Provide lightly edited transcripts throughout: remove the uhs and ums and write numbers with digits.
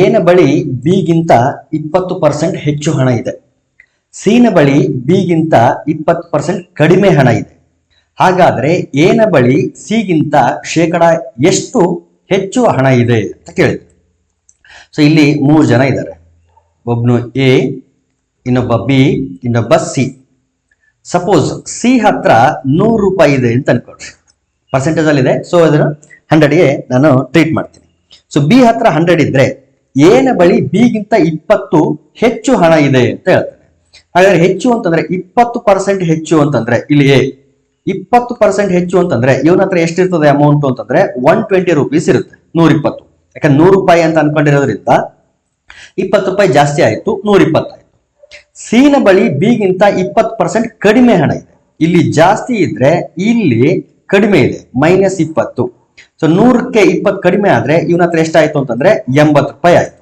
ಎನ ಬಳಿ ಬಿಗಿಂತ 20% ಹೆಚ್ಚು ಹಣ ಇದೆ. ಸಿನ ಬಳಿ ಬಿಗಿಂತ 20% ಕಡಿಮೆ ಹಣ ಇದೆ. ಹಾಗಾದ್ರೆ ಎನ ಬಳಿ ಸಿಗಿಂತ ಶೇಕಡ ಎಷ್ಟು ಹೆಚ್ಚು ಹಣ ಇದೆ ಅಂತ ಕೇಳಿದ್ರು. ಸೊ ಇಲ್ಲಿ 3 ಜನ ಇದ್ದಾರೆ. ಒಬ್ನು ಎ, ಇನ್ನೊಬ್ಬ ಬಿ, ಇನ್ನೊಬ್ಬ ಸಿ. ಸಪೋಸ್ ಸಿ ಹತ್ರ 100 ರೂಪಾಯಿ ಇದೆ ಅಂತ ಅನ್ಕೊಳ್ರಿ, ಪರ್ಸೆಂಟೇಜ್ ಅಲ್ಲಿ ಇದೆ. ಸೊ ಅದನ್ನು 100ಗೆ ನಾನು ಟ್ರೀಟ್ ಮಾಡ್ತೀನಿ. ಸೊ ಬಿ ಹತ್ರ 100 ಇದ್ರೆ ಎನ ಬಳಿ ಬಿಗಿಂತ 20 ಹೆಚ್ಚು ಹಣ ಇದೆ ಅಂತ ಹೇಳ್ತಾನೆ. ಹಾಗಾದ್ರೆ ಹೆಚ್ಚು ಅಂತಂದ್ರೆ 20% ಹೆಚ್ಚು ಅಂತಂದ್ರೆ ಇಲ್ಲಿ ಎ 20% ಹೆಚ್ಚು ಅಂತಂದ್ರೆ ಇವನ ಹತ್ರ ಎಷ್ಟಿರ್ತದೆ ಅಮೌಂಟ್ ಅಂತಂದ್ರೆ 120 ರೂಪೀಸ್ ಇರುತ್ತೆ. 120, ಯಾಕಂದ್ರೆ 100 ರೂಪಾಯಿ ಅಂತ ಅನ್ಕೊಂಡಿರೋದ್ರಿಂದ 20 ರೂಪಾಯಿ ಜಾಸ್ತಿ ಆಯ್ತು, 120 ಆಯ್ತು. ಸಿನ ಬಳಿ ಬಿಗಿಂತ 20% ಕಡಿಮೆ ಹಣ ಇದೆ. ಇಲ್ಲಿ ಜಾಸ್ತಿ ಇದ್ರೆ ಇಲ್ಲಿ ಕಡಿಮೆ ಇದೆ, -20. ಸೊ 100ಕ್ಕೆ 20 ಕಡಿಮೆ ಆದ್ರೆ ಇವನ ಹತ್ರ ಎಷ್ಟಾಯ್ತು ಅಂತಂದ್ರೆ 80 ರೂಪಾಯಿ ಆಯ್ತು.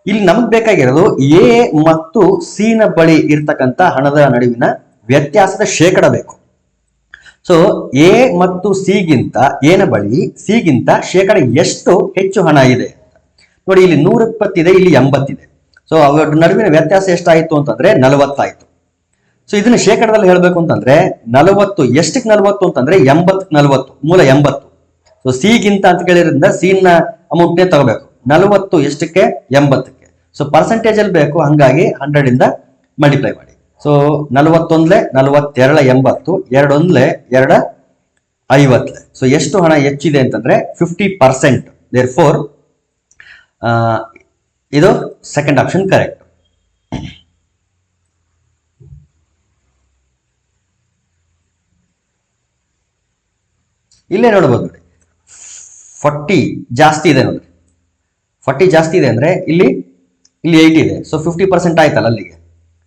ಇಲ್ಲಿ ನಮಗ್ ಬೇಕಾಗಿರೋದು ಎ ಮತ್ತು ಸಿನ ಬಳಿ ಇರ್ತಕ್ಕಂಥ ಹಣದ ನಡುವಿನ ವ್ಯತ್ಯಾಸದ ಶೇಕಡ ಬೇಕು. ಸೊ ಎ ಮತ್ತು ಸಿಗಿಂತ ಎನ ಬಳಿ ಸಿಗಿಂತ ಶೇಕಡ ಎಷ್ಟು ಹೆಚ್ಚು ಹಣ ಇದೆ ನೋಡಿ. ಇಲ್ಲಿ 120 ಇದೆ, ಇಲ್ಲಿ 80 ಇದೆ. ಸೊ ಅವರ ನಡುವಿನ ವ್ಯತ್ಯಾಸ ಎಷ್ಟಾಯ್ತು ಅಂತಂದ್ರೆ 40 ಆಯ್ತು. ಸೊ ಇದನ್ನ ಶೇಕಡದಲ್ಲಿ ಹೇಳ್ಬೇಕು ಅಂತಂದ್ರೆ 40 ಎಷ್ಟಕ್ಕೆ 40 ಅಂತಂದ್ರೆ 80ಕ್ಕೆ 40, ಮೂಲ 80. ಸೊ ಸಿಗಿಂತ ಅಂತ ಕೇಳಿದ್ರಿಂದ ಸಿನ ಅಮೌಂಟ್ ನೇ ತಗೋಬೇಕು. 40 ಎಷ್ಟಕ್ಕೆ 80ಕ್ಕೆ. ಸೊ ಪರ್ಸೆಂಟೇಜ್ ಅಲ್ಲಿ ಬೇಕು, ಹಂಗಾಗಿ 100 ಇಂದ ಮಲ್ಟಿಪ್ಲೈ ಮಾಡಿ. ಸೊ 41 42 80, 2 2 50. ಸೊ ಎಷ್ಟು ಹಣ ಹೆಚ್ಚಿದೆ ಅಂತಂದ್ರೆ 50%. ದೇರ್ಫೋರ್ ಇದು ಸೆಕೆಂಡ್ ಆಪ್ಷನ್ ಕರೆಕ್ಟ್. ಇಲ್ಲೇ ನೋಡಬಹುದು ನೋಡಿ, 40 ಜಾಸ್ತಿ ಇದೆ ನೋಡ್ರಿ. 40 ಜಾಸ್ತಿ ಇದೆ ಅಂದ್ರೆ ಇಲ್ಲಿ 80 ಇದೆ. ಸೊ 50% ಆಯ್ತಲ್ಲ ಅಲ್ಲಿಗೆ.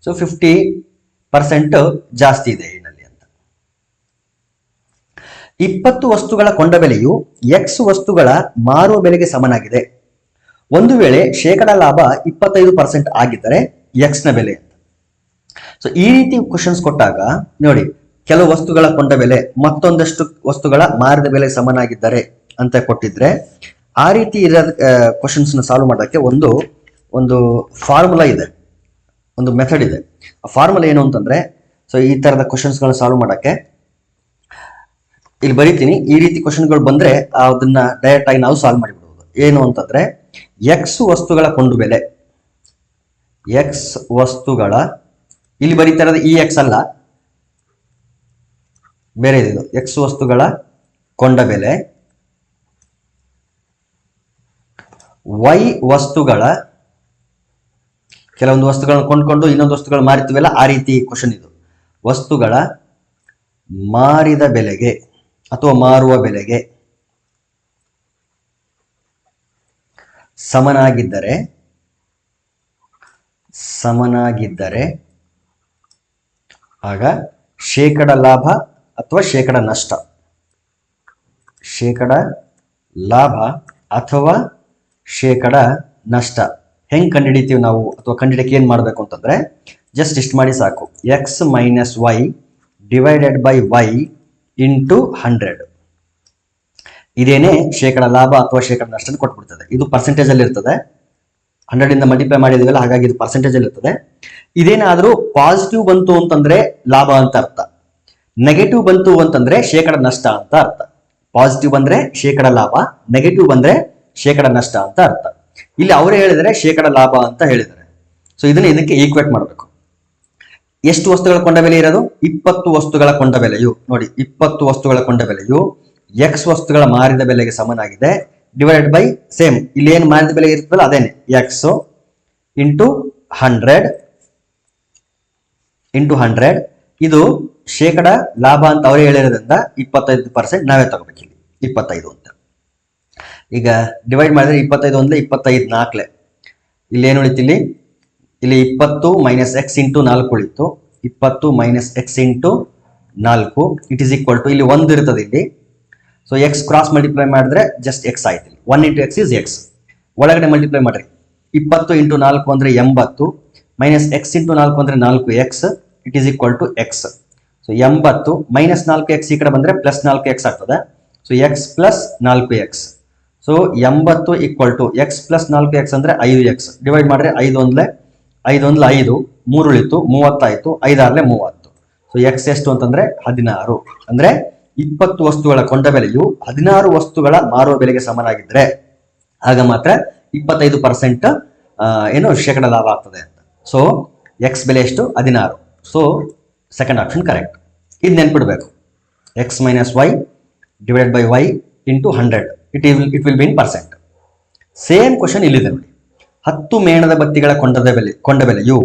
ಸೊ 50% ಜಾಸ್ತಿ ಇದೆ ಏನಲ್ಲಿ ಅಂತ. 20 ವಸ್ತುಗಳ ಕೊಂಡ ಬೆಲೆಯು X ವಸ್ತುಗಳ ಮಾರುವ ಬೆಲೆಗೆ ಸಮನಾಗಿದೆ. ಒಂದು ವೇಳೆ ಶೇಕಡ ಲಾಭ 25% ಆಗಿದ್ದರೆ X ನ ಬೆಲೆ ಅಂತ. ಸೊ ಈ ರೀತಿ ಕ್ವಶನ್ಸ್ ಕೊಟ್ಟಾಗ ನೋಡಿ, ಕೆಲವು ವಸ್ತುಗಳ ಕೊಂಡ ಬೆಲೆ ಮತ್ತೊಂದಷ್ಟು ವಸ್ತುಗಳ ಮಾರಿದ ಬೆಲೆ ಸಮನಾಗಿದ್ದರೆ ಅಂತ ಕೊಟ್ಟಿದ್ರೆ, ಆ ರೀತಿ ಇರೋ ಕ್ವಶನ್ಸ್ ನ ಸಾಲ್ವ್ ಮಾಡೋಕ್ಕೆ ಒಂದು ಫಾರ್ಮುಲಾ ಇದೆ, ಒಂದು ಮೆಥಡ್ ಇದೆ. ಆ ಫಾರ್ಮುಲಾ ಏನು ಅಂತಂದ್ರೆ, ಸೊ ಈ ತರದ ಕ್ವಶನ್ಸ್ ಗಳನ್ನ ಸಾಲ್ವ್ ಮಾಡಕ್ಕೆ ಇಲ್ಲಿ ಬರೀತೀನಿ. ಈ ರೀತಿ ಕ್ವಶನ್ಗಳು ಬಂದ್ರೆ ಅದನ್ನ ಡೈರೆಕ್ಟ್ ಆಗಿ ನಾವು ಸಾಲ್ವ್ ಮಾಡಿಬಿಡುವುದು. ಏನು ಅಂತಂದ್ರೆ, ಎಕ್ಸ್ ವಸ್ತುಗಳ ಕೊಂಡು ಬೆಲೆ, ಎಕ್ಸ್ ವಸ್ತುಗಳ, ಇಲ್ಲಿ ಬರೀತಾ ಇರೋದು ಈ ಎಕ್ಸ್ ಅಲ್ಲ, ಬೇರೆ ಇದು. ಎಕ್ಸ್ ವಸ್ತುಗಳ ಕೊಂಡ ಬೆಲೆ ವೈ ವಸ್ತುಗಳ, ಕೆಲವೊಂದು ವಸ್ತುಗಳನ್ನು ಕೊಂಡ್ಕೊಂಡು ಇನ್ನೊಂದು ವಸ್ತುಗಳು ಮಾರಿತೀವಲ್ಲ, ಆ ರೀತಿ ಕ್ವಶನ್ ಇದು. ವಸ್ತುಗಳ ಮಾರಿದ ಬೆಲೆಗೆ ಅಥವಾ ಮಾರುವ ಬೆಲೆಗೆ ಸಮನಾಗಿದ್ದರೆ ಆಗ ಶೇಕಡ ಲಾಭ ಅಥವಾ ಶೇಕಡ ನಷ್ಟ, ಶೇಕಡ ಲಾಭ ಅಥವಾ ಶೇಕಡ ನಷ್ಟ ಹೆಂಗ್ ಕಂಡುಹಿಡಿತೀವಿ ನಾವು, ಅಥವಾ ಕಂಡುಹಿಡಿಯಕ್ಕೆ ಏನ್ ಮಾಡ್ಬೇಕು ಅಂತಂದ್ರೆ, ಜಸ್ಟ್ ಇಷ್ಟು ಮಾಡಿ ಸಾಕು. X minus y divided by y into 100. ಇದೇನೇ ಶೇಕಡ ಲಾಭ ಅಥವಾ ಶೇಕಡ ನಷ್ಟ ಕೊಟ್ಬಿಡ್ತದೆ. ಇದು ಪರ್ಸೆಂಟೇಜ್ ಅಲ್ಲಿ ಇರ್ತದೆ, 100 ಇಂದ ಮಲ್ಟಿಪ್ಲೈ ಮಾಡಿದೀವಲ್ಲ, ಹಾಗಾಗಿ ಇದು ಪರ್ಸೆಂಟೇಜ್ ಅಲ್ಲಿ ಇರ್ತದೆ. ಇದೇನಾದ್ರೂ ಪಾಸಿಟಿವ್ ಬಂತು ಅಂತಂದ್ರೆ ಲಾಭ ಅಂತ ಅರ್ಥ, ನೆಗೆಟಿವ್ ಬಂತು ಅಂತಂದ್ರೆ ಶೇಕಡ ನಷ್ಟ ಅಂತ ಅರ್ಥ. ಪಾಸಿಟಿವ್ ಬಂದ್ರೆ ಶೇಕಡ ಲಾಭ, ನೆಗೆಟಿವ್ ಬಂದ್ರೆ ಶೇಕಡ ನಷ್ಟ ಅಂತ ಅರ್ಥ. ಇಲ್ಲಿ ಅವರೇ ಹೇಳಿದರೆ ಶೇಕಡ ಲಾಭ ಅಂತ ಹೇಳಿದ್ದಾರೆ. ಸೊ ಇದಕ್ಕೆ ಈಕ್ವೇಟ್ ಮಾಡಬೇಕು. ಎಷ್ಟು ವಸ್ತುಗಳ ಕೊಂಡ ಬೆಲೆ ಇರೋದು? 20 ವಸ್ತುಗಳ ಕೊಂಡ ಬೆಲೆಯು ನೋಡಿ, 20 ವಸ್ತುಗಳ ಕೊಂಡ ಬೆಲೆಯು ಎಕ್ಸ್ ವಸ್ತುಗಳ ಮಾರಿದ ಬೆಲೆಗೆ ಸಮನಾಗಿದೆ. ಡಿವೈಡೆಡ್ ಬೈ ಸೇಮ್, ಇಲ್ಲಿ ಏನು ಮಾರಿದ ಬೆಲೆ ಇರ್ತದಲ್ಲ ಅದೇನೆ, ಎಕ್ಸ್ ಇಂಟು 100 ಇದು ಶೇಕಡ ಲಾಭ ಅಂತ ಅವರೇ ಹೇಳಿರೋದ್ರಿಂದ 25% ನಾವೇ ತಗೋಬೇಕು. ಇಲ್ಲಿ 25 ಅಂತ. ಈಗ ಡಿವೈಡ್ ಮಾಡಿದ್ರೆ 25 ಒಂದೇ 25 4. ಇಲ್ಲಿ ಏನು ಉಳಿತು? ಇಲ್ಲಿ 20 ಮೈನಸ್ ಎಕ್ಸ್ ಇಂಟು 4 ಉಳಿತು. 20 minus x into 4 it is equal to, ಇಲ್ಲಿ 1 ಇರ್ತದೆ ಇಲ್ಲಿ. ಸೊ ಎಕ್ಸ್ ಕ್ರಾಸ್ ಮಲ್ಟಿಪ್ಲೈ ಮಾಡಿದ್ರೆ ಜಸ್ಟ್ ಎಕ್ಸ್ ಆಯ್ತು. 1 ಇಂಟು ಎಕ್ಸ್ ಇಸ್ ಎಕ್ಸ್. ಒಳಗಡೆ ಮಲ್ಟಿಪ್ಲೈ ಮಾಡ್ರಿ. 20 ಇಂಟು 4 ಅಂದ್ರೆ 80 ಮೈನಸ್ ಎಕ್ಸ್ ಇಂಟು 4 ಅಂದ್ರೆ 4x it is equal to x. So 80 minus 4x ಈ ಕಡೆ ಬಂದ್ರೆ ಪ್ಲಸ್ 4x ಆಗ್ತದೆ. So x plus 4x. So 80 equal to x plus 4x ಅಂದರೆ 5x ಡಿವೈಡ್ ಮಾಡಿದ್ರೆ 5 ಒಂದ್ಲೆ 5 3 ಉಳಿತು 30 ಆಯಿತು 5 30. ಸೊ ಎಕ್ಸ್ ಎಷ್ಟು ಅಂತಂದ್ರೆ 16. ಅಂದ್ರೆ 20 ವಸ್ತುಗಳ ಕೊಂಡ ಬೆಲೆಯು 16 ವಸ್ತುಗಳ ಮಾರುವ ಬೆಲೆಗೆ ಸಮನಾಗಿದ್ರೆ ಆಗ ಮಾತ್ರ 25% ಏನು ಶೇಕಡ ಲಾಭ ಆಗ್ತದೆ ಅಂತ. ಸೊ ಎಕ್ಸ್ ಬೆಲೆ ಎಷ್ಟು 16. So second option correct. ಇದು ನೆನ್ಪಿಡ್ಬೇಕು, x minus y divided by y into 100 it will be in percent. Same question ಇಲ್ಲಿದೆ ನೋಡಿ. 10 ಮೇಣದ ಬತ್ತಿಗಳ ಕೊಂಡ ಬೆಲೆಯು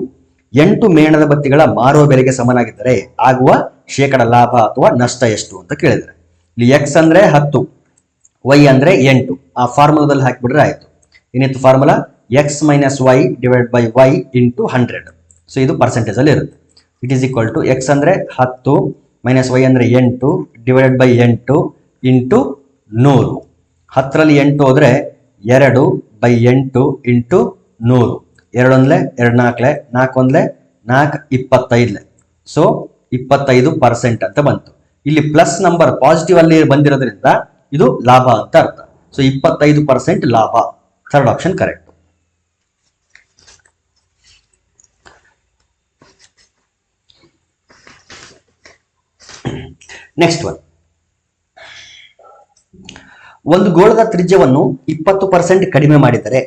8 ಮೇಣದ ಬತ್ತಿಗಳ ಮಾರುವ ಬೆಲೆಗೆ ಸಮನಾಗಿದ್ದರೆ ಆಗುವ ಶೇಕಡ ಲಾಭ ಅಥವಾ ನಷ್ಟ ಎಷ್ಟು ಅಂತ ಕೇಳಿದರೆ, ಇಲ್ಲಿ ಎಕ್ಸ್ ಅಂದ್ರೆ 10, ವೈ ಅಂದ್ರೆ 8. ಆ ಫಾರ್ಮುಲಾದಲ್ಲಿ ಹಾಕಿಬಿಟ್ರೆ ಆಯ್ತು. ಏನಿತ್ತು formula? X minus y divide by y into 100. So ಇದು ಪರ್ಸೆಂಟೇಜ್ ಅಲ್ಲಿ ಇರುತ್ತೆ. It is equal to x ಅಂದ್ರೆ 10 ಮೈನಸ್ ವೈ ಅಂದ್ರೆ 8 ಡಿವೈಡೆಡ್ ಬೈ 8 ಇಂಟು 100. 10ರಲ್ಲಿ 8 ಹೋದ್ರೆ 2 ಬೈ 8 ಇಂಟು 100. 2 ಒಂದ್ಲೆ 2 4 4 ಒಂದ್ಲೆ 4 25. ಸೊ 25% ಅಂತ ಬಂತು. ಇಲ್ಲಿ ಪ್ಲಸ್ ನಂಬರ್ ಪಾಸಿಟಿವ್ ಅಲ್ಲಿ ಬಂದಿರೋದ್ರಿಂದ ಇದು ಲಾಭ ಅಂತ ಅರ್ಥ. ಸೊ 25% ಲಾಭ. Third option correct. Next one. ಒಂದು ಗೋಳದ ತ್ರಿಜ್ಯವನ್ನು 20% ಕಡಿಮೆ ಮಾಡಿದರೆ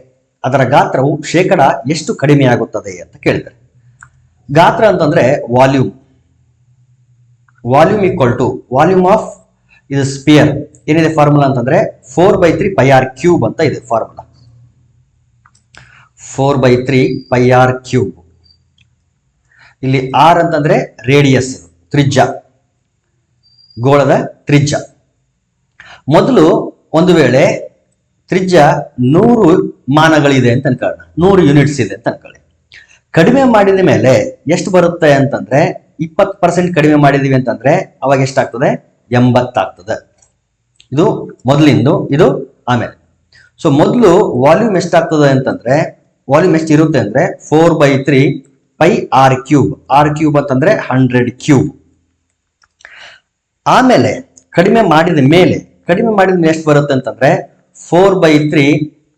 ಅದರ ಗಾತ್ರವು ಶೇಕಡ ಎಷ್ಟು ಕಡಿಮೆಯಾಗುತ್ತದೆ ಅಂತ ಕೇಳಿದ್ದಾರೆ. ಗಾತ್ರ ಅಂತಂದ್ರೆ volume. Volume equal to volume of ಇದು ಸ್ಪಿಯರ್. ಏನಿದೆ ಫಾರ್ಮುಲಾ ಅಂತಂದ್ರೆ 4/3 πr ಕ್ಯೂಬ್ ಅಂತ ಇದೆ ಫಾರ್ಮುಲಾ. 4/3 πr cube. ಇಲ್ಲಿ ಆರ್ ಅಂತಂದ್ರೆ ರೇಡಿಯಸ್, ತ್ರಿಜ್ಯ, ಗೋಳದ ತ್ರಿಜ್ಯ. ಮೊದಲು ಒಂದು ವೇಳೆ ತ್ರಿಜ್ಯ 100 ಮಾನಗಳಿದೆ ಅಂತ ಅನ್ಕೊಳ್ಳೋಣ, 100 ಯೂನಿಟ್ಸ್ ಇದೆ ಅಂತ ಅನ್ಕೊಳ್ಳಿ. ಕಡಿಮೆ ಮಾಡಿದ ಮೇಲೆ ಎಷ್ಟು ಬರುತ್ತೆ ಅಂತಂದ್ರೆ 20% ಕಡಿಮೆ ಮಾಡಿದೀವಿ ಅಂತಂದ್ರೆ ಅವಾಗ ಎಷ್ಟಾಗ್ತದೆ? 80 ಆಗ್ತದೆ. ಇದು ಮೊದಲಿಂದು, ಇದು ಆಮೇಲೆ. ಸೊ ಮೊದಲು ವಾಲ್ಯೂಮ್ ಎಷ್ಟಾಗ್ತದೆ ಅಂತಂದ್ರೆ, ವಾಲ್ಯೂಮ್ ಎಷ್ಟಿರುತ್ತೆ ಅಂದ್ರೆ 4/3 πr ಕ್ಯೂಬ್. ಆರ್ ಕ್ಯೂಬ್ ಅಂತಂದ್ರೆ 100 ಕ್ಯೂಬ್. ಆಮೇಲೆ ಕಡಿಮೆ ಮಾಡಿದ ಮೇಲೆ ಎಷ್ಟು ಬರುತ್ತೆ ಅಂತಂದ್ರೆ 4/3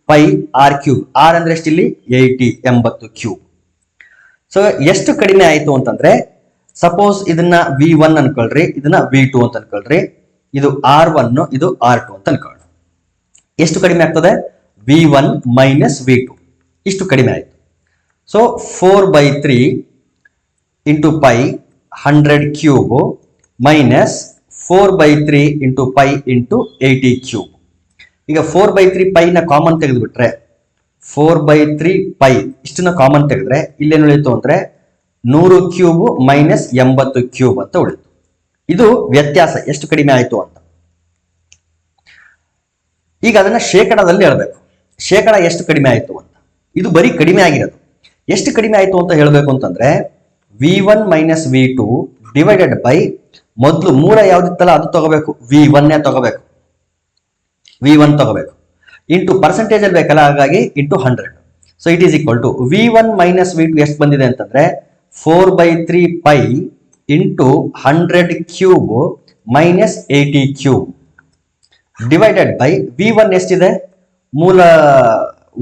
πr ಕ್ಯೂಬ್. ಆರ್ ಅಂದ್ರೆ ಎಷ್ಟು ಇಲ್ಲಿ? 80 ಕ್ಯೂಬ್. ಸೊ ಎಷ್ಟು ಕಡಿಮೆ ಆಯ್ತು ಅಂತಂದ್ರೆ, ಸಪೋಸ್ ಇದನ್ನ V1 ಅನ್ಕೊಳ್ರಿ, ಇದನ್ನ V2 ಅಂತ ಅನ್ಕೊಳ್ರಿ, ಇದು R1 ಇದು R2 ಅಂತ ಅನ್ಕೊಳ್ಳಿ. ಎಷ್ಟು ಕಡಿಮೆ ಆಗ್ತದೆ? V1 ಮೈನಸ್ V2 ಇಷ್ಟು ಕಡಿಮೆ ಆಯ್ತು. So 4/3 into pi 100 cube minus 4/3 into pi into 80 cube. ಈಗ 4/3 ಪೈನ ಕಾಮನ್ ತೆಗೆದುಬಿಟ್ರೆ 4/3 ಪೈ ಇಷ್ಟನ್ನ ಕಾಮನ್ ತೆಗೆದ್ರೆ ಇಲ್ಲೇನು ಉಳಿತು ಅಂದ್ರೆ 100 ಕ್ಯೂಬ್ ಮೈನಸ್ 80 ಕ್ಯೂಬ್ ಅಂತ ಉಳಿತು. ಇದು ವ್ಯತ್ಯಾಸ, ಎಷ್ಟು ಕಡಿಮೆ ಆಯ್ತು ಅಂತ. ಈಗ ಅದನ್ನ ಶೇಕಡದಲ್ಲಿ ಹೇಳ್ಬೇಕು, ಶೇಕಡ ಎಷ್ಟು ಕಡಿಮೆ ಆಯ್ತು ಅಂತ. ಇದು ಬರೀ ಕಡಿಮೆ ಆಗಿರೋದು. ಎಷ್ಟು ಕಡಿಮೆ ಆಯ್ತು ಅಂತ ಹೇಳ್ಬೇಕು ಅಂತಂದ್ರೆ V1 minus V2 divided by ಮೊದಲು ಮೂಲ ಯಾವ್ದಿತ್ತಲ್ಲ ಅದು ತಗೋಬೇಕು, V1 ತಗೋಬೇಕು, V1 ತಗೋಬೇಕು, ಇಂಟು ಪರ್ಸೆಂಟೇಜ್ ಅಲ್ಲಿ ಬೇಕಲ್ಲ, ಹಾಗಾಗಿ into 100. So it is equal to V1 minus V2 ಎಷ್ಟು ಬಂದಿದೆ ಅಂತಂದ್ರೆ 4/3 pi into 100 cube minus 80 cube divided by V1 ಎಷ್ಟಿದೆ? ಮೂಲ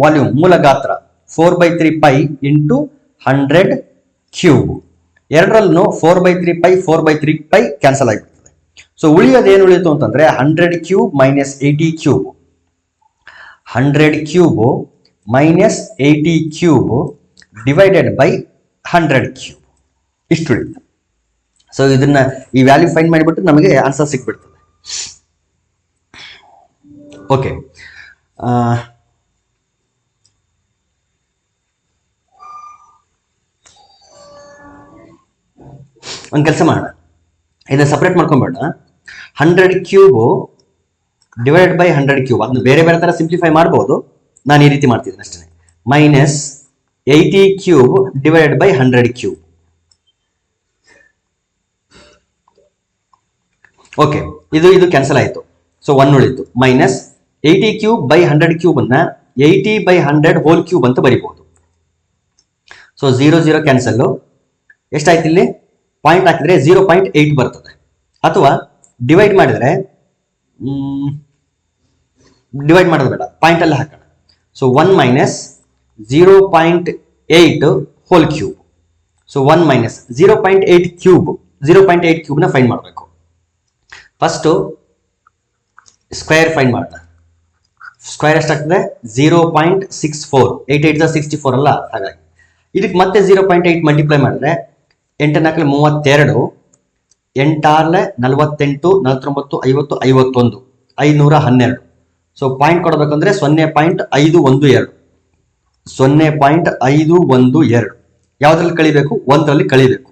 ವಾಲ್ಯೂಮ್, ಮೂಲ ಗಾತ್ರ 4/3 ಪೈ ಇಂಟು 100 ಕ್ಯೂಬ್. ಎರಡರಲ್ಲೂ 4/3 ಪೈ 4/3 ಪೈ ಕ್ಯಾನ್ಸಲ್ ಆಗಿಬಿಡ್ತದೆ. ಸೊ ಉಳಿಯೋದು ಏನು ಉಳಿಯಿತು ಅಂತಂದ್ರೆ 100 cube minus 80 cube, 100 cube minus 80 cube divided by 100 cube ಇಷ್ಟು ಉಳಿತು. ಸೊ ಇದನ್ನ ಈ ವ್ಯಾಲ್ಯೂ ಫೈಂಡ್ ಮಾಡಿಬಿಟ್ಟು ನಮಗೆ ಆನ್ಸರ್ ಸಿಕ್ಬಿಡ್ತದೆ. ಓಕೆ, ಒಂದು ಕೆಲಸ ಮಾಡೋಣ, ಇದನ್ನ ಸಪ್ರೇಟ್ ಮಾಡ್ಕೊಂಬೇಡ. 100 ಕ್ಯೂಬ್ ಡಿವೈಡೆಡ್ ಬೈ 100 ಕ್ಯೂಬ್, ಅದನ್ನ ಬೇರೆ ಬೇರೆ ತರ ಸಿಂಪ್ಲಿಫೈ ಮಾಡ್ಬೋದು, ನಾನು ಈ ರೀತಿ ಮಾಡ್ತಿದ್ದೀನಿ ಅಷ್ಟೇ. Minus 80 cube divided by 100 cube. Okay, ಇದು ಕ್ಯಾನ್ಸಲ್ ಆಯಿತು. ಸೊ 1 ಉಳಿತು. ಮೈನಸ್ 80 ಕ್ಯೂಬ್ ಬೈ 100 ಕ್ಯೂಬ್ ಅನ್ನ 80 ಬೈ 100 ಹೋಲ್ ಕ್ಯೂಬ್ ಅಂತ ಬರಿಬಹುದು. So 0 cancel. ಎಷ್ಟಾಯ್ತು ಇಲ್ಲಿ? ಪಾಯಿಂಟ್ ಹಾಕಿದ್ರೆ 0.8 ಬರ್ತದೆ. ಅಥವಾ ಡಿವೈಡ್ ಮಾಡಿದ್ರೆ ಡಿವೈಡ್ ಮಾಡೋದು ಬೇಡ, ಪಾಯಿಂಟ್ ಅಲ್ಲಿ ಹಾಕೋಣ. So 1 minus 0.8 whole cube. So 1 minus 0.8 cube, 0.8 cube ನ ಫೈಂಡ್ ಮಾಡಬೇಕು. ಫಸ್ಟ್ ಸ್ಕ್ವೇರ್ ಫೈಂಡ್ ಮಾಡೋಣ. ಸ್ಕ್ವೇರ್ ಎಷ್ಟಾಗ್ತದೆ? 0.64, 8 8 64 ಅಲ್ಲ, ಹಾಗಾಗಿ ಇದಕ್ಕೆ ಮತ್ತೆ 0.8 ಮಲ್ಟಿಪ್ಲೈ ಮಾಡಿದ್ರೆ 8 4 32, 8 6 48, 49 50 51, 512. ಸೊ ಪಾಯಿಂಟ್ ಕೊಡಬೇಕಂದ್ರೆ 0.512, 0.512 ಯಾವ್ದ್ರಲ್ಲಿ ಕಳಿಬೇಕು? ಒಂದರಲ್ಲಿ ಕಳಿಬೇಕು.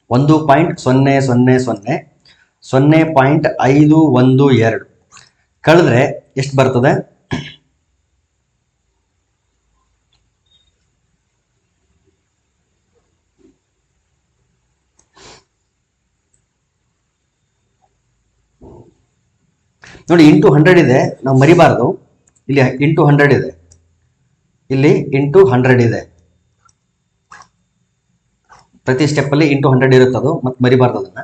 1.000 0.512 ಕಳೆದ್ರೆ ಎಷ್ಟು ಬರ್ತದೆ? ನೋಡಿ, ಇಂಟು 100 ಇದೆ, ನಾವು ಮರಿಬಾರ್ದು. ಇಲ್ಲಿ ಇಂಟು 100 ಇದೆ, ಇಲ್ಲಿ ಇಂಟು 100 ಇದೆ. ಪ್ರತಿ ಸ್ಟೆಪ್ ಅಲ್ಲಿ ಇಂಟು 100 ಇರುತ್ತದು, ಮತ್ತೆ ಮರಿಬಾರ್ದು ಅದನ್ನ.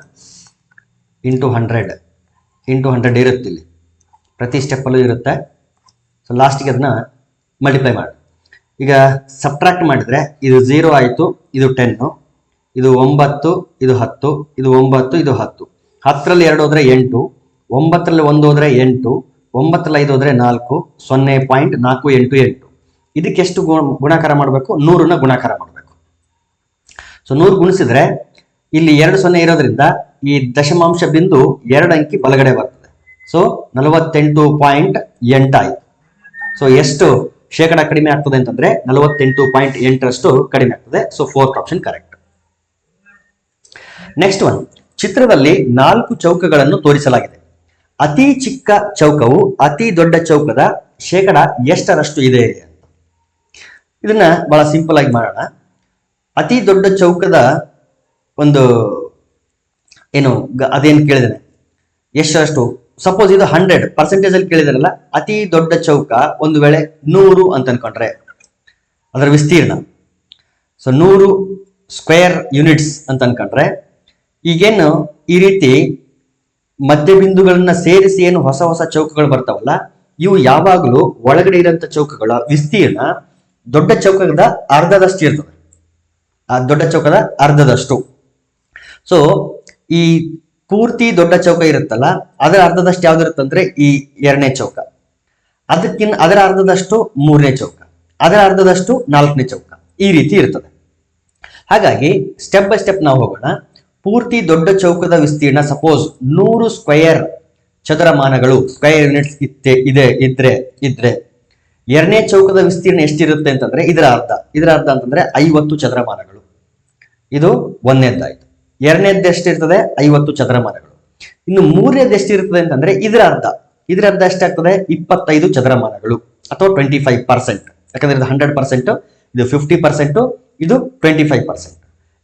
ಇಂಟು 100 ಇರುತ್ತೆ ಇಲ್ಲಿ, ಪ್ರತಿ ಸ್ಟೆಪ್ ಅಲ್ಲೂ ಇರುತ್ತೆ. ಸೊ ಲಾಸ್ಟ್ಗೆ ಅದನ್ನ ಮಲ್ಟಿಪ್ಲೈ ಮಾಡಿ. ಈಗ ಸಬ್ಟ್ರಾಕ್ಟ್ ಮಾಡಿದ್ರೆ ಇದು 0 ಆಯಿತು, ಇದು 10, ಇದು 9, ಇದು 10, ಇದು 9, ಇದು 10. 10ರಲ್ಲಿ 2 ಹೋದ್ರೆ 8, 9ರಲ್ಲಿ 1 ಹೋದ್ರೆ 8, 9ರಲ್ಲಿ 5 ಹೋದ್ರೆ 4, 0.488. ಇದಕ್ಕೆ ಎಷ್ಟು ಗುಣಾಕಾರ ಮಾಡಬೇಕು? 100ನ ಗುಣಾಕಾರ ಮಾಡಬೇಕು. ಸೊ 100 ಗುಣಿಸಿದ್ರೆ ಇಲ್ಲಿ 2 0 ಇರೋದ್ರಿಂದ ಈ ದಶಮಾಂಶ ಬಿಂದು 2 ಅಂಕಿ ಬಲಗಡೆ ಬರ್ತದೆ. ಸೊ 48.8 ಆಯ್ತು. ಸೊ ಎಷ್ಟು ಶೇಕಡ ಕಡಿಮೆ ಆಗ್ತದೆ ಅಂತಂದ್ರೆ 48.8ರಷ್ಟು ಕಡಿಮೆ ಆಗ್ತದೆ. So 4th option correct. Next one, ಚಿತ್ರದಲ್ಲಿ 4 ಚೌಕಗಳನ್ನು ತೋರಿಸಲಾಗಿದೆ. ಅತಿ ಚಿಕ್ಕ ಚೌಕವು ಅತಿ ದೊಡ್ಡ ಚೌಕದ ಶೇಕಡ ಎಷ್ಟರಷ್ಟು ಇದೆ ಅಂತ. ಇದನ್ನ ಬಹಳ ಸಿಂಪಲ್ ಆಗಿ ಮಾಡೋಣ. ಅತಿ ದೊಡ್ಡ ಚೌಕದ ಒಂದು ಏನು ಅದೇನು ಕೇಳಿದ್ದೇನೆ, ಎಷ್ಟರಷ್ಟು? ಸಪೋಸ್ ಇದು 100% ಅಲ್ಲಿ ಕೇಳಿದಾರಲ್ಲ, ಅತಿ ದೊಡ್ಡ ಚೌಕ ಒಂದು ವೇಳೆ 100 ಅಂತ ಅನ್ಕೊಂಡ್ರೆ ಅದರ ವಿಸ್ತೀರ್ಣ. ಸೊ 100 ಸ್ಕ್ವೇರ್ ಯೂನಿಟ್ಸ್ ಅಂತ ಅನ್ಕೊಂಡ್ರೆ, ಈಗೇನು ಈ ರೀತಿ ಮಧ್ಯಬಿಂದುಗಳನ್ನ ಸೇರಿಸಿ ಏನು ಹೊಸ ಹೊಸ ಚೌಕಗಳು ಬರ್ತಾವಲ್ಲ, ಇವು ಯಾವಾಗಲೂ ಒಳಗಡೆ ಇರೋಂಥ ಚೌಕಗಳ ವಿಸ್ತೀರ್ಣ ದೊಡ್ಡ ಚೌಕದ ಅರ್ಧದಷ್ಟು ಇರ್ತದೆ. ಆ ದೊಡ್ಡ ಚೌಕದ ಅರ್ಧದಷ್ಟು. ಸೊ ಈ ಪೂರ್ತಿ ದೊಡ್ಡ ಚೌಕ ಇರುತ್ತಲ್ಲ, ಅದರ ಅರ್ಧದಷ್ಟು ಯಾವ್ದಿರುತ್ತಂದ್ರೆ ಈ 2ನೇ ಚೌಕ, ಅದರ ಅರ್ಧದಷ್ಟು 3ನೇ ಚೌಕ, ಅದರ ಅರ್ಧದಷ್ಟು 4ನೇ ಚೌಕ, ಈ ರೀತಿ ಇರ್ತದೆ. ಹಾಗಾಗಿ ಸ್ಟೆಪ್ ಬೈ ಸ್ಟೆಪ್ ನಾವು ಹೋಗೋಣ. ಪೂರ್ತಿ ದೊಡ್ಡ ಚೌಕದ ವಿಸ್ತೀರ್ಣ ಸಪೋಸ್ 100 ಸ್ಕ್ವೇರ್ ಚದರಮಾನಗಳು, ಸ್ಕ್ವೇರ್ ಯೂನಿಟ್ಸ್ ಇದ್ರೆ 2ನೇ ಚೌಕದ ವಿಸ್ತೀರ್ಣ ಎಷ್ಟಿರುತ್ತೆ ಅಂತಂದ್ರೆ ಇದರ ಅರ್ಧ ಅಂತಂದ್ರೆ 50 ಚದರಮಾನಗಳು. ಇದು 1ನೇದ್ದಾಯ್ತು. 2ನೇದ್ದು ಎಷ್ಟಿರ್ತದೆ? 50 ಚದರಮಾನಗಳು. ಇನ್ನು 3ನೇದ್ದು ಎಷ್ಟಿರ್ತದೆ ಅಂತಂದ್ರೆ ಇದರ ಅರ್ಧ ಎಷ್ಟಾಗ್ತದೆ? 25 ಚದರಮಾನಗಳು ಅಥವಾ 25%. ಯಾಕಂದ್ರೆ ಇದು 100%, ಇದು 50%, ಇದು 25%.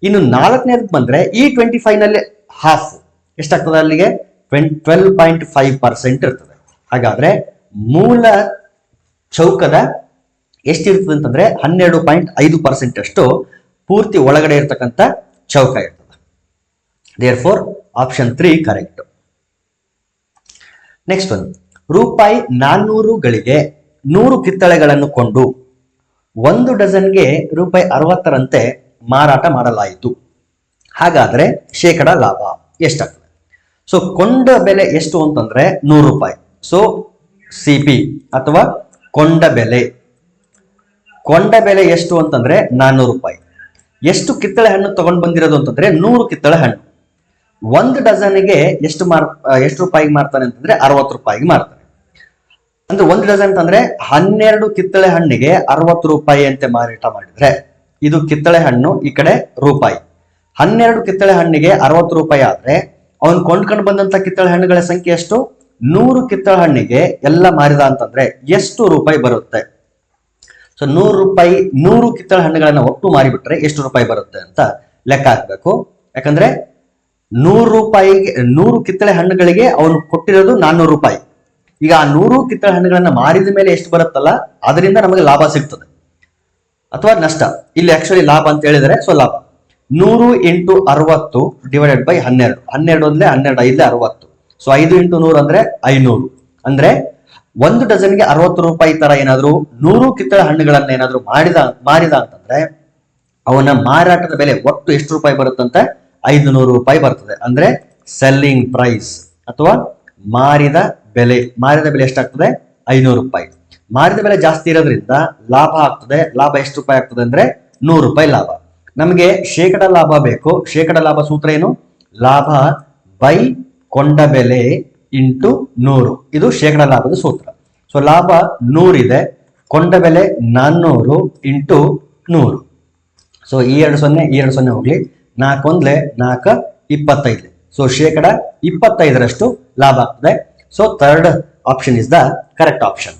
ಇನ್ನು 4ನೇದು ಬಂದ್ರೆ ಈ 25 ನಲ್ಲಿ ಹಾಫ್ ಎಷ್ಟಾಗ್ತದೆ? ಅಲ್ಲಿಗೆ 12.5% ಇರ್ತದೆ. ಹಾಗಾದ್ರೆ ಮೂಲ ಚೌಕದ ಎಷ್ಟಿರ್ತದೆ ಅಂತಂದ್ರೆ 12.5% ಅಷ್ಟು ಪೂರ್ತಿ ಒಳಗಡೆ ಇರ್ತಕ್ಕಂಥ ಚೌಕ ಇರ್ತದೆ. therefore option 3 correct. Next one, ರೂಪಾಯಿ 400ಗಳಿಗೆ 100 ಕಿತ್ತಳೆಗಳನ್ನು ಕೊಂಡು 1 ಡಜನ್ಗೆ ರೂಪಾಯಿ 60ರಂತೆ ಮಾರಾಟ ಮಾಡಲಾಯಿತು. ಹಾಗಾದ್ರೆ ಶೇಕಡ ಲಾಭ ಎಷ್ಟಾಗ್ತದೆ? ಸೊ ಕೊಂಡ ಬೆಲೆ ಎಷ್ಟು ಅಂತಂದ್ರೆ 100 ರೂಪಾಯಿ. ಸೊ CP ಅಥವಾ ಕೊಂಡ ಬೆಲೆ ಎಷ್ಟು ಅಂತಂದ್ರೆ 400 ರೂಪಾಯಿ. ಎಷ್ಟು ಕಿತ್ತಳೆ ಹಣ್ಣು ತಗೊಂಡು ಬಂದಿರೋದು ಅಂತಂದ್ರೆ 100 ಕಿತ್ತಳೆ ಹಣ್ಣು. 1 ಡಜನ್ಗೆ ಎಷ್ಟು ರೂಪಾಯಿಗೆ ಮಾರ್ತಾನೆ ಅಂತಂದ್ರೆ 60 ರೂಪಾಯಿಗೆ ಮಾರ್ತಾನೆ. ಅಂದ್ರೆ 1 ಡಜನ್ ಅಂತಂದ್ರೆ 12 ಕಿತ್ತಳೆ ಹಣ್ಣಿಗೆ 60 ರೂಪಾಯಿ ಅಂತೆ ಮಾರಾಟ ಮಾಡಿದ್ರೆ, ಇದು ಕಿತ್ತಳೆ ಹಣ್ಣು, ಈ ಕಡೆ ರೂಪಾಯಿ. 12 ಕಿತ್ತಳೆ ಹಣ್ಣಿಗೆ 60 ರೂಪಾಯಿ ಆದ್ರೆ ಅವನು ಕೊಂಡ್ಕೊಂಡು ಬಂದಂತ ಕಿತ್ತಳೆ ಹಣ್ಣುಗಳ ಸಂಖ್ಯೆ ಎಷ್ಟು? 100 ಕಿತ್ತಳೆ ಹಣ್ಣಿಗೆ ಎಲ್ಲ ಮಾರಿದ ಅಂತಂದ್ರೆ ಎಷ್ಟು ರೂಪಾಯಿ ಬರುತ್ತೆ? ಸೊ 100 ರೂಪಾಯಿ 100 ಕಿತ್ತಳೆ ಹಣ್ಣುಗಳನ್ನ ಒಟ್ಟು ಮಾರಿಬಿಟ್ರೆ ಎಷ್ಟು ರೂಪಾಯಿ ಬರುತ್ತೆ ಅಂತ ಲೆಕ್ಕ ಹಾಕ್ಬೇಕು. ಯಾಕಂದ್ರೆ 100 ರೂಪಾಯಿಗೆ 100 ಕಿತ್ತಳೆ ಹಣ್ಣುಗಳಿಗೆ ಅವನು ಕೊಟ್ಟಿರೋದು 400 ರೂಪಾಯಿ. ಈಗ ಆ 100 ಕಿತ್ತಳೆ ಹಣ್ಣುಗಳನ್ನ ಮಾರಿದ ಮೇಲೆ ಎಷ್ಟು ಬರುತ್ತಲ್ಲ, ಅದರಿಂದ ನಮಗೆ ಲಾಭ ಸಿಗ್ತದೆ ಅಥವಾ ನಷ್ಟ. ಇಲ್ಲಿ ಆಕ್ಚುಲಿ ಲಾಭ ಅಂತ ಹೇಳಿದರೆ, ಸೊ ಲಾಭ 100 × 60 ಡಿವೈಡೆಡ್ ಬೈ 12. 12 ಅಂದ್ರೆ 12 5 60. ಸೊ 5 × 100 ಅಂದ್ರೆ 500. ಅಂದ್ರೆ ಒಂದು ಡಜನ್ಗೆ 60 ರೂಪಾಯಿ ತರ ಏನಾದ್ರು 100 ಕಿತ್ತಳೆ ಹಣ್ಣುಗಳನ್ನ ಏನಾದ್ರು ಮಾರಿದ ಅಂತಂದ್ರೆ ಅವನ ಮಾರಾಟದ ಬೆಲೆ ಒಟ್ಟು ಎಷ್ಟು ರೂಪಾಯಿ ಬರುತ್ತಂತೆ? 500 ರೂಪಾಯಿ ಬರ್ತದೆ. ಅಂದ್ರೆ ಸೆಲ್ಲಿಂಗ್ ಪ್ರೈಸ್ ಅಥವಾ ಮಾರಿದ ಬೆಲೆ ಎಷ್ಟಾಗ್ತದೆ? 500 ರೂಪಾಯಿ. ಮಾರಿದ ಬೆಲೆ ಜಾಸ್ತಿ ಇರೋದ್ರಿಂದ ಲಾಭ ಆಗ್ತದೆ. ಲಾಭ ಎಷ್ಟು ರೂಪಾಯಿ ಆಗ್ತದೆ ಅಂದ್ರೆ 100 ರೂಪಾಯಿ ಲಾಭ. ನಮಗೆ ಶೇಕಡ ಲಾಭ ಬೇಕು. ಶೇಕಡ ಲಾಭ ಸೂತ್ರ ಏನು? ಲಾಭ ಬೈ ಕೊಂಡ ಬೆಲೆ ಇಂಟು 100. ಇದು ಶೇಕಡ ಲಾಭದ ಸೂತ್ರ. ಸೊ ಲಾಭ 100 ಇದೆ, ಕೊಂಡ ಬೆಲೆ 400 ಇಂಟು 100. ಸೊ ಈ 2 0 ಹೋಗ್ಲಿ, 4 1 4 25. ಸೊ ಶೇಕಡ 25ರಷ್ಟು ಲಾಭ ಆಗ್ತದೆ. So third option is the correct option.